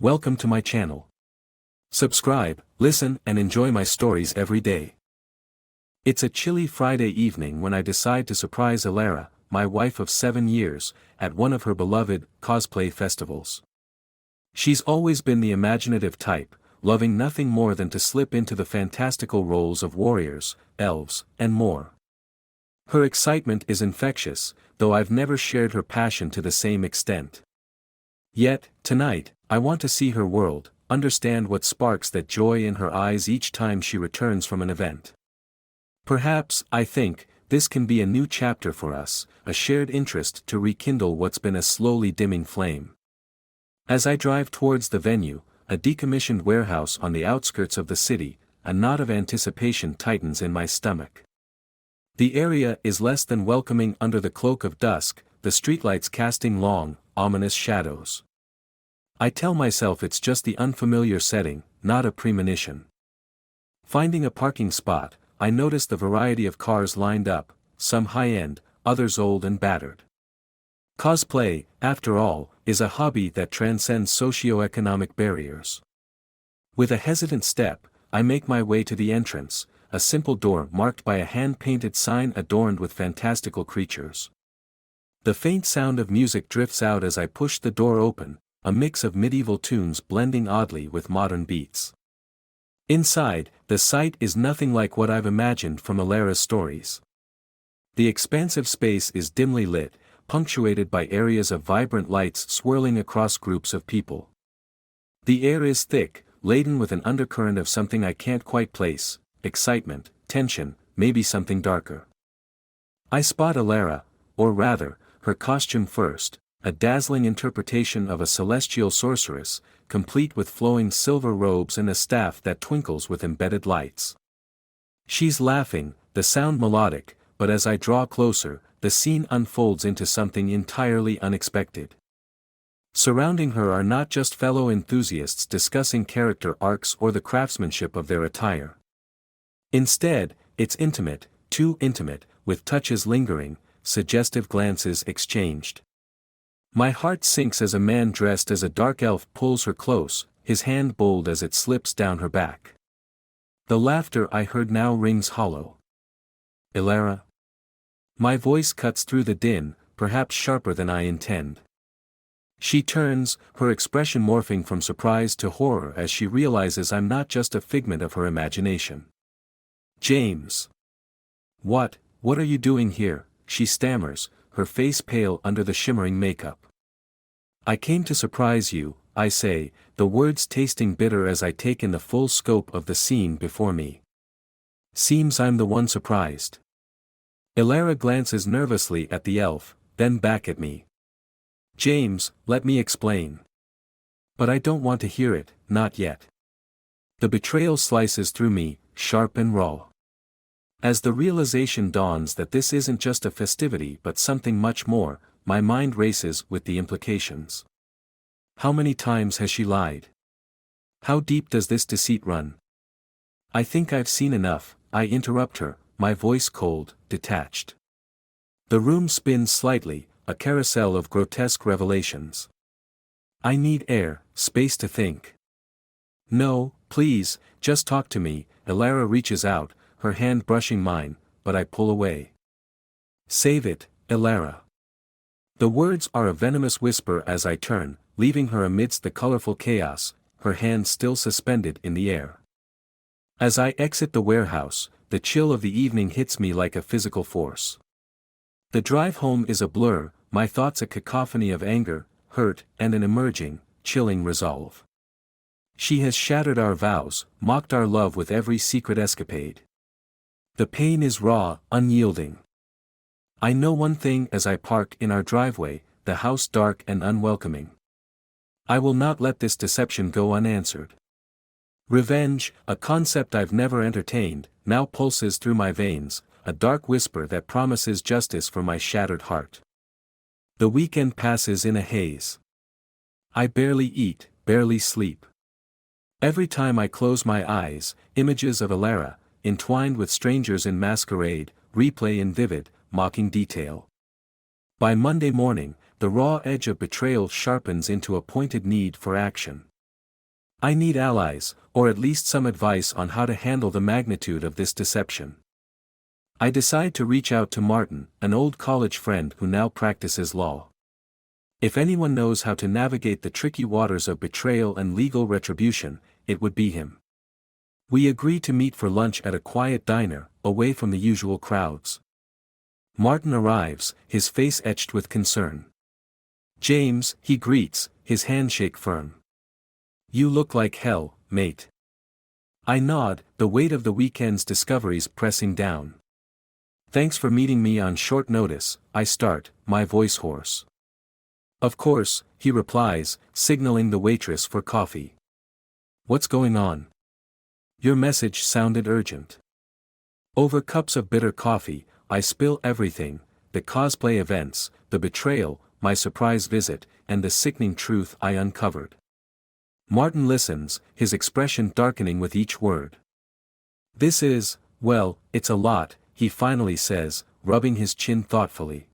Welcome to my channel. Subscribe, listen and enjoy my stories every day. It's a chilly Friday evening when I decide to surprise Alara, my wife of 7 years, at one of her beloved cosplay festivals. She's always been the imaginative type, loving nothing more than to slip into the fantastical roles of warriors, elves, and more. Her excitement is infectious, though I've never shared her passion to the same extent. Yet, tonight, I want to see her world, understand what sparks that joy in her eyes each time she returns from an event. Perhaps, I think, this can be a new chapter for us, a shared interest to rekindle what's been a slowly dimming flame. As I drive towards the venue, a decommissioned warehouse on the outskirts of the city, a knot of anticipation tightens in my stomach. The area is less than welcoming under the cloak of dusk, the streetlights casting long, ominous shadows. I tell myself it's just the unfamiliar setting, not a premonition. Finding a parking spot, I notice the variety of cars lined up, some high-end, others old and battered. Cosplay, after all, is a hobby that transcends socio-economic barriers. With a hesitant step, I make my way to the entrance, a simple door marked by a hand-painted sign adorned with fantastical creatures. The faint sound of music drifts out as I push the door open, a mix of medieval tunes blending oddly with modern beats. Inside, the sight is nothing like what I've imagined from Alara's stories. The expansive space is dimly lit, punctuated by areas of vibrant lights swirling across groups of people. The air is thick, laden with an undercurrent of something I can't quite place, excitement, tension, maybe something darker. I spot Alara, or rather, her costume first, a dazzling interpretation of a celestial sorceress, complete with flowing silver robes and a staff that twinkles with embedded lights. She's laughing, the sound melodic, but as I draw closer, the scene unfolds into something entirely unexpected. Surrounding her are not just fellow enthusiasts discussing character arcs or the craftsmanship of their attire. Instead, it's intimate, too intimate, with touches lingering, suggestive glances exchanged. My heart sinks as a man dressed as a dark elf pulls her close, his hand bold as it slips down her back. The laughter I heard now rings hollow. Alara? My voice cuts through the din, perhaps sharper than I intend. She turns, her expression morphing from surprise to horror as she realizes I'm not just a figment of her imagination. James. What are you doing here? She stammers, her face pale under the shimmering makeup. I came to surprise you, I say, the words tasting bitter as I take in the full scope of the scene before me. Seems I'm the one surprised. Alara glances nervously at the elf, then back at me. James, let me explain. But I don't want to hear it, not yet. The betrayal slices through me, sharp and raw. As the realization dawns that this isn't just a festivity but something much more, my mind races with the implications. How many times has she lied? How deep does this deceit run? I think I've seen enough, I interrupt her, my voice cold, detached. The room spins slightly, a carousel of grotesque revelations. I need air, space to think. No, please, just talk to me, Alara reaches out, her hand brushing mine, but I pull away. Save it, Alara. The words are a venomous whisper as I turn, leaving her amidst the colorful chaos, her hand still suspended in the air. As I exit the warehouse, the chill of the evening hits me like a physical force. The drive home is a blur, my thoughts a cacophony of anger, hurt, and an emerging, chilling resolve. She has shattered our vows, mocked our love with every secret escapade. The pain is raw, unyielding. I know one thing as I park in our driveway, the house dark and unwelcoming. I will not let this deception go unanswered. Revenge, a concept I've never entertained, now pulses through my veins, a dark whisper that promises justice for my shattered heart. The weekend passes in a haze. I barely eat, barely sleep. Every time I close my eyes, images of Alara, entwined with strangers in masquerade, replay in vivid, mocking detail. By Monday morning, the raw edge of betrayal sharpens into a pointed need for action. I need allies, or at least some advice on how to handle the magnitude of this deception. I decide to reach out to Martin, an old college friend who now practices law. If anyone knows how to navigate the tricky waters of betrayal and legal retribution, it would be him. We agree to meet for lunch at a quiet diner, away from the usual crowds. Martin arrives, his face etched with concern. "James," he greets, his handshake firm. "You look like hell, mate." I nod, the weight of the weekend's discoveries pressing down. "Thanks for meeting me on short notice," I start, my voice hoarse. "Of course," he replies, signaling the waitress for coffee. "What's going on?" "Your message sounded urgent." Over cups of bitter coffee, I spill everything: the cosplay events, the betrayal, my surprise visit, and the sickening truth I uncovered. Martin listens, his expression darkening with each word. "This is, well, it's a lot," he finally says, rubbing his chin thoughtfully.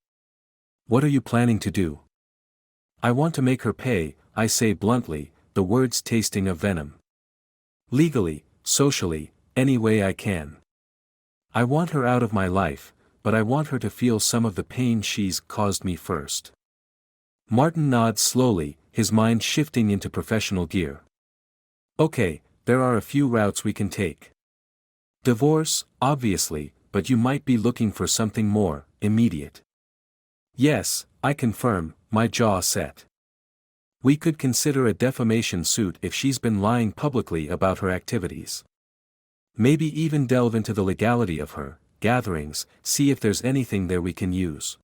"What are you planning to do?" "I want to make her pay," I say bluntly, the words tasting of venom. "Legally, socially, any way I can. I want her out of my life, but I want her to feel some of the pain she's caused me first." Martin nods slowly, his mind shifting into professional gear. "Okay, there are a few routes we can take. Divorce, obviously, but you might be looking for something more immediate." "Yes," I confirm, my jaw set. "We could consider a defamation suit if she's been lying publicly about her activities. Maybe even delve into the legality of her gatherings, see if there's anything there we can use."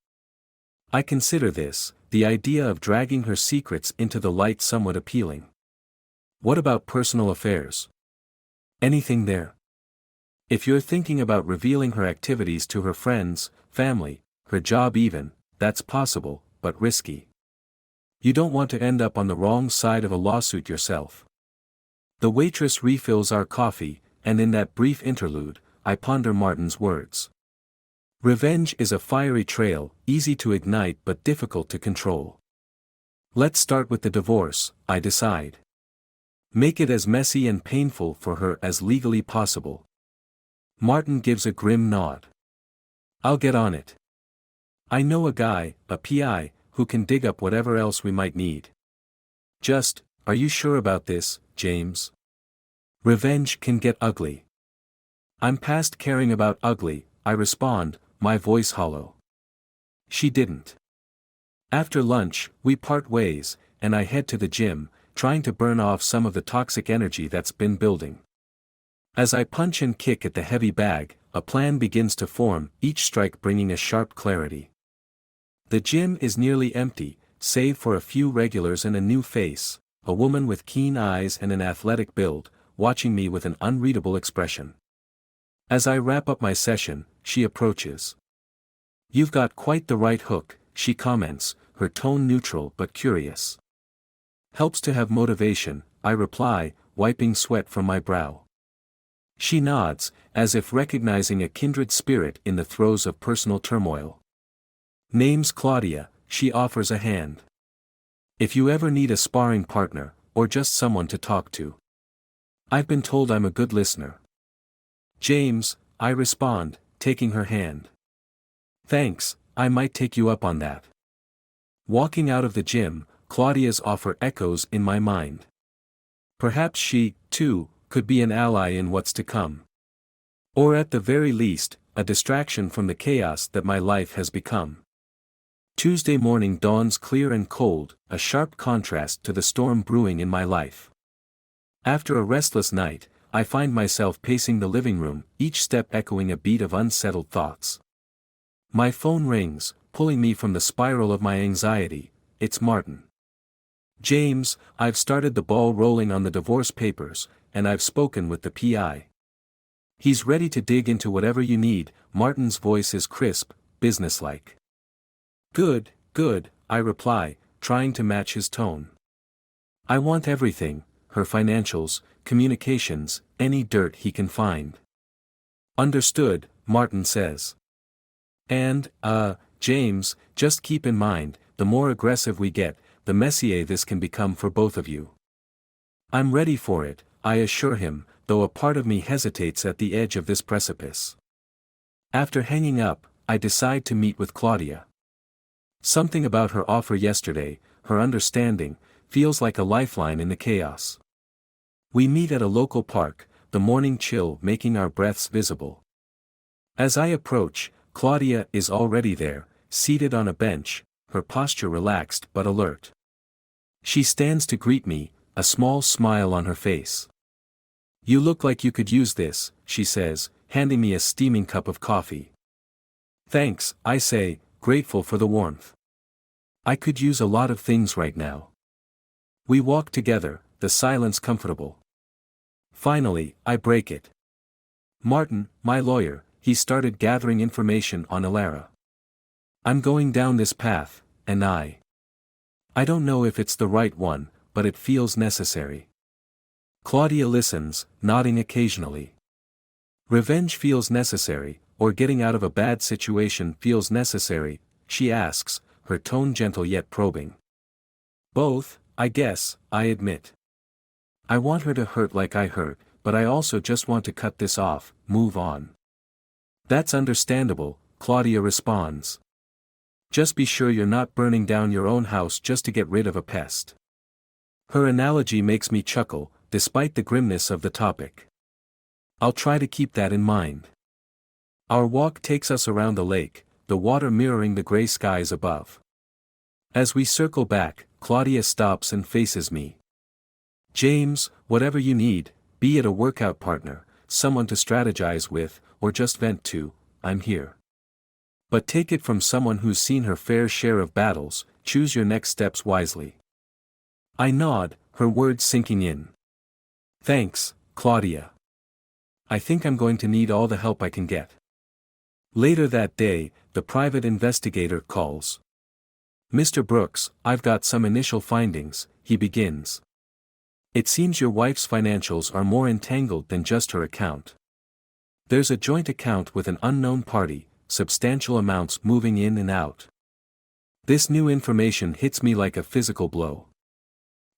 I consider this, the idea of dragging her secrets into the light, somewhat appealing. "What about personal affairs? Anything there?" "If you're thinking about revealing her activities to her friends, family, her job even, that's possible, but risky. You don't want to end up on the wrong side of a lawsuit yourself." The waitress refills our coffee, and in that brief interlude, I ponder Martin's words. Revenge is a fiery trail, easy to ignite but difficult to control. "Let's start with the divorce," I decide. "Make it as messy and painful for her as legally possible." Martin gives a grim nod. "I'll get on it. I know a guy, a PI, who can dig up whatever else we might need. Just, are you sure about this, James? Revenge can get ugly." "I'm past caring about ugly," I respond, my voice hollow. She didn't. After lunch, we part ways, and I head to the gym, trying to burn off some of the toxic energy that's been building. As I punch and kick at the heavy bag, a plan begins to form, each strike bringing a sharp clarity. The gym is nearly empty, save for a few regulars and a new face, a woman with keen eyes and an athletic build, watching me with an unreadable expression. As I wrap up my session, she approaches. "You've got quite the right hook," she comments, her tone neutral but curious. "Helps to have motivation," I reply, wiping sweat from my brow. She nods, as if recognizing a kindred spirit in the throes of personal turmoil. "Name's Claudia," she offers a hand. "If you ever need a sparring partner, or just someone to talk to. I've been told I'm a good listener." "James," I respond, taking her hand. "Thanks, I might take you up on that." Walking out of the gym, Claudia's offer echoes in my mind. Perhaps she, too, could be an ally in what's to come. Or at the very least, a distraction from the chaos that my life has become. Tuesday morning dawns clear and cold, a sharp contrast to the storm brewing in my life. After a restless night, I find myself pacing the living room, each step echoing a beat of unsettled thoughts. My phone rings, pulling me from the spiral of my anxiety. It's Martin. "James, I've started the ball rolling on the divorce papers, and I've spoken with the PI. He's ready to dig into whatever you need." Martin's voice is crisp, businesslike. "Good, good," I reply, trying to match his tone. "I want everything, her financials, communications, any dirt he can find." "Understood," Martin says. "And, James, just keep in mind, the more aggressive we get, the messier this can become for both of you." I'm ready for it, I assure him, though a part of me hesitates at the edge of this precipice. After hanging up, I decide to meet with Claudia. Something about her offer yesterday, her understanding, feels like a lifeline in the chaos. We meet at a local park, the morning chill making our breaths visible. As I approach, Claudia is already there, seated on a bench, her posture relaxed but alert. She stands to greet me, a small smile on her face. "You look like you could use this," she says, handing me a steaming cup of coffee. "Thanks," I say, grateful for the warmth. "I could use a lot of things right now." We walk together, the silence comfortable. Finally, I break it. "Martin, my lawyer," he started gathering information on Alara. "I'm going down this path, and I don't know if it's the right one, but it feels necessary." Claudia listens, nodding occasionally. "Revenge feels necessary, or getting out of a bad situation feels necessary?" she asks, her tone gentle yet probing. "Both, I guess," I admit. I want her to hurt like I hurt, but I also just want to cut this off, move on. "That's understandable," Claudia responds. "Just be sure you're not burning down your own house just to get rid of a pest." Her analogy makes me chuckle, despite the grimness of the topic. I'll try to keep that in mind. Our walk takes us around the lake, the water mirroring the gray skies above. As we circle back, Claudia stops and faces me. "James, whatever you need, be it a workout partner, someone to strategize with, or just vent to, I'm here. But take it from someone who's seen her fair share of battles, choose your next steps wisely." I nod, her words sinking in. "Thanks, Claudia. I think I'm going to need all the help I can get." Later that day, the private investigator calls. "Mr. Brooks, I've got some initial findings," he begins. "It seems your wife's financials are more entangled than just her account. There's a joint account with an unknown party, substantial amounts moving in and out. This new information hits me like a physical blow.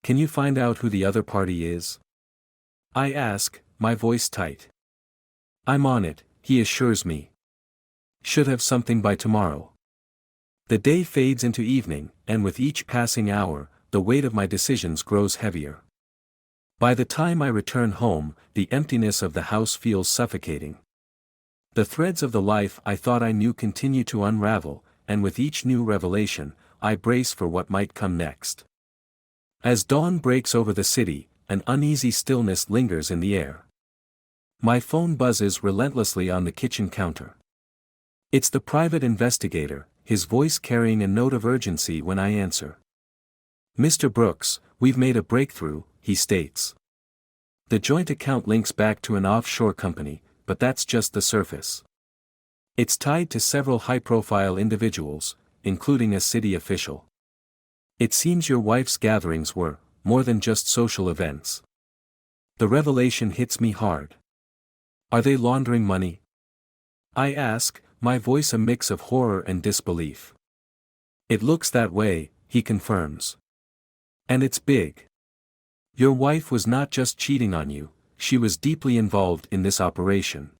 Can you find out who the other party is?" I ask, my voice tight. "I'm on it," he assures me. "Should have something by tomorrow." The day fades into evening, and with each passing hour, the weight of my decisions grows heavier. By the time I return home, the emptiness of the house feels suffocating. The threads of the life I thought I knew continue to unravel, and with each new revelation, I brace for what might come next. As dawn breaks over the city, an uneasy stillness lingers in the air. My phone buzzes relentlessly on the kitchen counter. It's the private investigator, his voice carrying a note of urgency when I answer. "Mr. Brooks, we've made a breakthrough," he states. "The joint account links back to an offshore company, but that's just the surface. It's tied to several high-profile individuals, including a city official. It seems your wife's gatherings were more than just social events." The revelation hits me hard. "Are they laundering money?" I ask, my voice a mix of horror and disbelief. "It looks that way," he confirms. "And it's big. Your wife was not just cheating on you, she was deeply involved in this operation."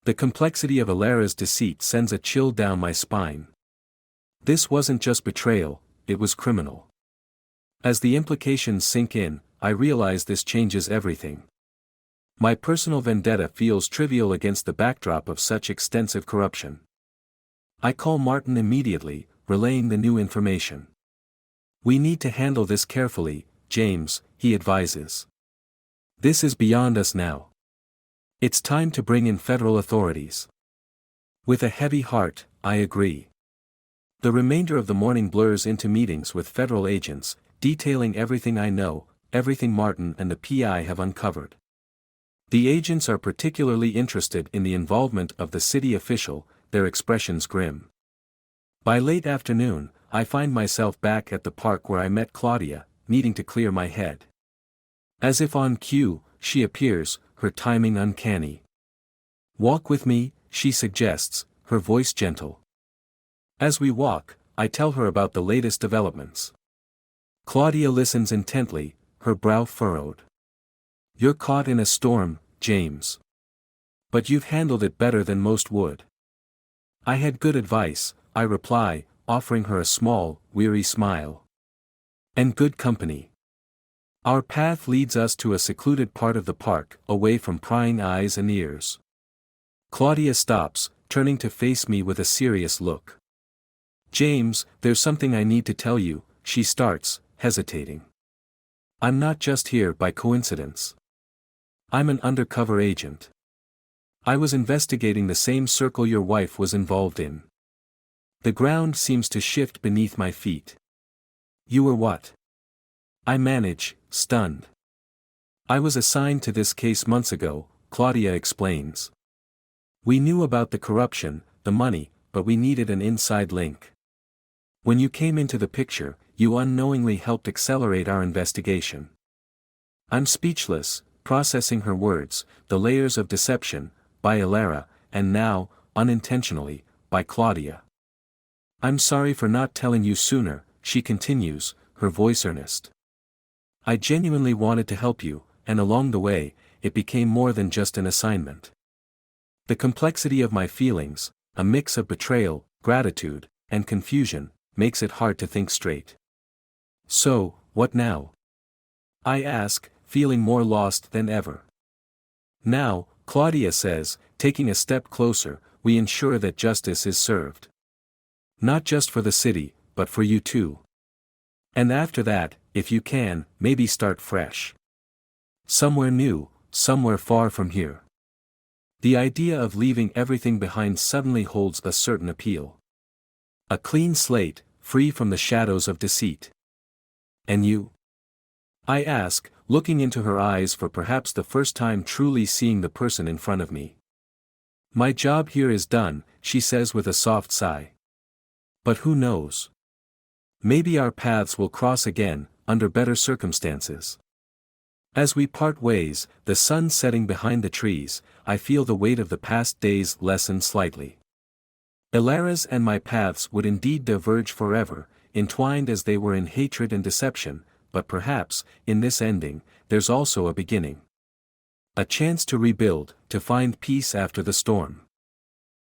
The complexity of Alara's deceit sends a chill down my spine. This wasn't just betrayal, it was criminal. As the implications sink in, I realize this changes everything. My personal vendetta feels trivial against the backdrop of such extensive corruption. I call Martin immediately, relaying the new information. "We need to handle this carefully, James," he advises. "This is beyond us now. It's time to bring in federal authorities." With a heavy heart, I agree. The remainder of the morning blurs into meetings with federal agents, detailing everything I know, everything Martin and the PI have uncovered. The agents are particularly interested in the involvement of the city official, their expressions grim. By late afternoon, I find myself back at the park where I met Claudia, needing to clear my head. As if on cue, she appears, her timing uncanny. "Walk with me," she suggests, her voice gentle. As we walk, I tell her about the latest developments. Claudia listens intently, her brow furrowed. You're caught in a storm, James. But you've handled it better than most would. I had good advice, I reply, offering her a small, weary smile. And good company. Our path leads us to a secluded part of the park, away from prying eyes and ears. Claudia stops, turning to face me with a serious look. James, there's something I need to tell you, she starts, hesitating. I'm not just here by coincidence. I'm an undercover agent. I was investigating the same circle your wife was involved in. The ground seems to shift beneath my feet. You were what? I manage, stunned. I was assigned to this case months ago, Claudia explains. We knew about the corruption, the money, but we needed an inside link. When you came into the picture, you unknowingly helped accelerate our investigation. I'm speechless, processing her words, the layers of deception, by Elara, and now, unintentionally, by Claudia. I'm sorry for not telling you sooner, she continues, her voice earnest. I genuinely wanted to help you, and along the way, it became more than just an assignment. The complexity of my feelings, a mix of betrayal, gratitude, and confusion, makes it hard to think straight. So, what now? I ask, feeling more lost than ever. Now, Claudia says, taking a step closer, we ensure that justice is served. Not just for the city, but for you too. And after that, if you can, maybe start fresh. Somewhere new, somewhere far from here. The idea of leaving everything behind suddenly holds a certain appeal. A clean slate, free from the shadows of deceit. And you? I ask, looking into her eyes for perhaps the first time truly seeing the person in front of me. My job here is done, she says with a soft sigh. But who knows? Maybe our paths will cross again, under better circumstances. As we part ways, the sun setting behind the trees, I feel the weight of the past days lessen slightly. Elara's and my paths would indeed diverge forever, entwined as they were in hatred and deception, but perhaps, in this ending, there's also a beginning. A chance to rebuild, to find peace after the storm.